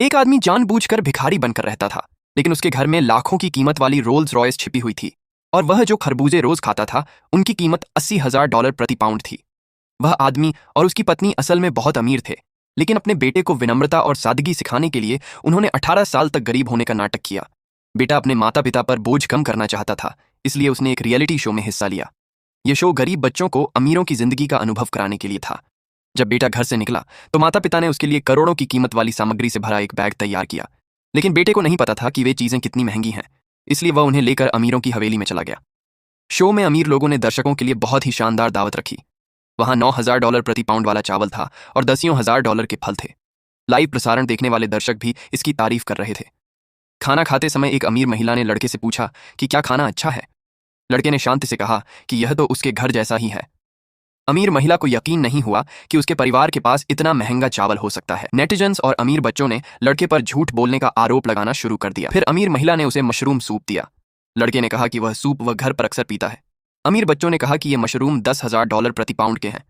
एक आदमी जानबूझकर भिखारी बनकर रहता था, लेकिन उसके घर में लाखों की कीमत वाली रोल्स रॉयस छिपी हुई थी। और वह जो खरबूजे रोज खाता था, उनकी कीमत $80,000 प्रति पाउंड थी। वह आदमी और उसकी पत्नी असल में बहुत अमीर थे, लेकिन अपने बेटे को विनम्रता और सादगी सिखाने के लिए उन्होंने 18 साल तक गरीब होने का नाटक किया। बेटा अपने माता पिता पर बोझ कम करना चाहता था, इसलिए उसने एक रियलिटी शो में हिस्सा लिया। यह शो गरीब बच्चों को अमीरों की जिंदगी का अनुभव कराने के लिए था। जब बेटा घर से निकला तो माता पिता ने उसके लिए करोड़ों की कीमत वाली सामग्री से भरा एक बैग तैयार किया, लेकिन बेटे को नहीं पता था कि वे चीजें कितनी महंगी हैं, इसलिए वह उन्हें लेकर अमीरों की हवेली में चला गया। शो में अमीर लोगों ने दर्शकों के लिए बहुत ही शानदार दावत रखी। वहां $9,000 प्रति पाउंड वाला चावल था और दसियों हजार डॉलर के फल थे। लाइव प्रसारण देखने वाले दर्शक भी इसकी तारीफ कर रहे थे। खाना खाते समय एक अमीर महिला ने लड़के से पूछा कि क्या खाना अच्छा है। लड़के ने शांति से कहा कि यह तो उसके घर जैसा ही है। अमीर महिला को यकीन नहीं हुआ कि उसके परिवार के पास इतना महंगा चावल हो सकता है। नेटिजन्स और अमीर बच्चों ने लड़के पर झूठ बोलने का आरोप लगाना शुरू कर दिया। फिर अमीर महिला ने उसे मशरूम सूप दिया। लड़के ने कहा कि वह सूप वह घर पर अक्सर पीता है। अमीर बच्चों ने कहा कि ये मशरूम $10,000 प्रति पाउंड के हैं।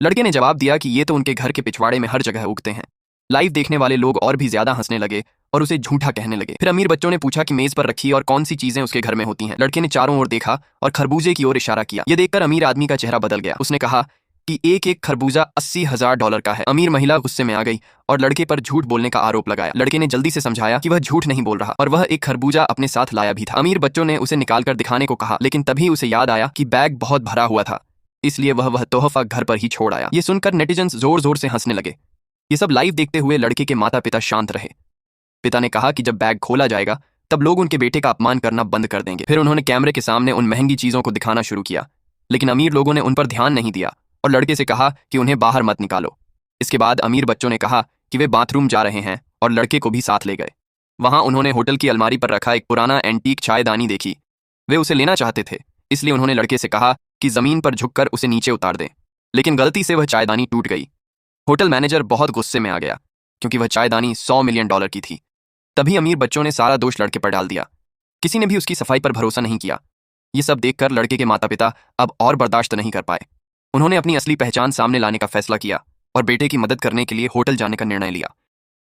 लड़के ने जवाब दिया कि ये तो उनके घर के पिछवाड़े में हर जगह उगते हैं। लाइव देखने वाले लोग और भी ज्यादा हंसने लगे और उसे झूठा कहने लगे। फिर अमीर बच्चों ने पूछा कि मेज पर रखी और कौन सी चीजें उसके घर में होती हैं। लड़के ने चारों ओर देखा और खरबूजे की ओर इशारा किया। यह देखकर अमीर आदमी का चेहरा बदल गया। उसने कहा कि एक एक खरबूजा $80,000 का है। अमीर महिला गुस्से में आ गई और लड़के पर झूठ बोलने का आरोप लगाया। लड़के ने जल्दी से समझाया कि वह झूठ नहीं बोल रहा और वह एक खरबूजा अपने साथ लाया भी था। अमीर बच्चों ने उसे निकालकर दिखाने को कहा, लेकिन तभी उसे याद आया कि बैग बहुत भरा हुआ था, इसलिए वह तोहफा घर पर ही छोड़ आया। ये सुनकर नेटिजन्स जोर जोर से हंसने लगे। ये सब लाइव देखते हुए लड़के के माता पिता शांत रहे। पिता ने कहा कि जब बैग खोला जाएगा तब लोग उनके बेटे का अपमान करना बंद कर देंगे। फिर उन्होंने कैमरे के सामने उन महंगी चीजों को दिखाना शुरू किया, लेकिन अमीर लोगों ने उन पर ध्यान नहीं दिया और लड़के से कहा कि उन्हें बाहर मत निकालो। इसके बाद अमीर बच्चों ने कहा कि वे बाथरूम जा रहे हैं और लड़के को भी साथ ले गए। वहां उन्होंने होटल की अलमारी पर रखा एक पुराना एंटीक चायदानी देखी। वे उसे लेना चाहते थे, इसलिए उन्होंने लड़के से कहा कि जमीन पर झुककर उसे नीचे उतार दें, लेकिन गलती से वह चायदानी टूट गई। होटल मैनेजर बहुत गुस्से में आ गया क्योंकि वह चायदानी $100 मिलियन की थी। तभी अमीर बच्चों ने सारा दोष लड़के पर डाल दिया। किसी ने भी उसकी सफाई पर भरोसा नहीं किया। ये सब देखकर लड़के के माता पिता अब और बर्दाश्त नहीं कर पाए। उन्होंने अपनी असली पहचान सामने लाने का फैसला किया और बेटे की मदद करने के लिए होटल जाने का निर्णय लिया।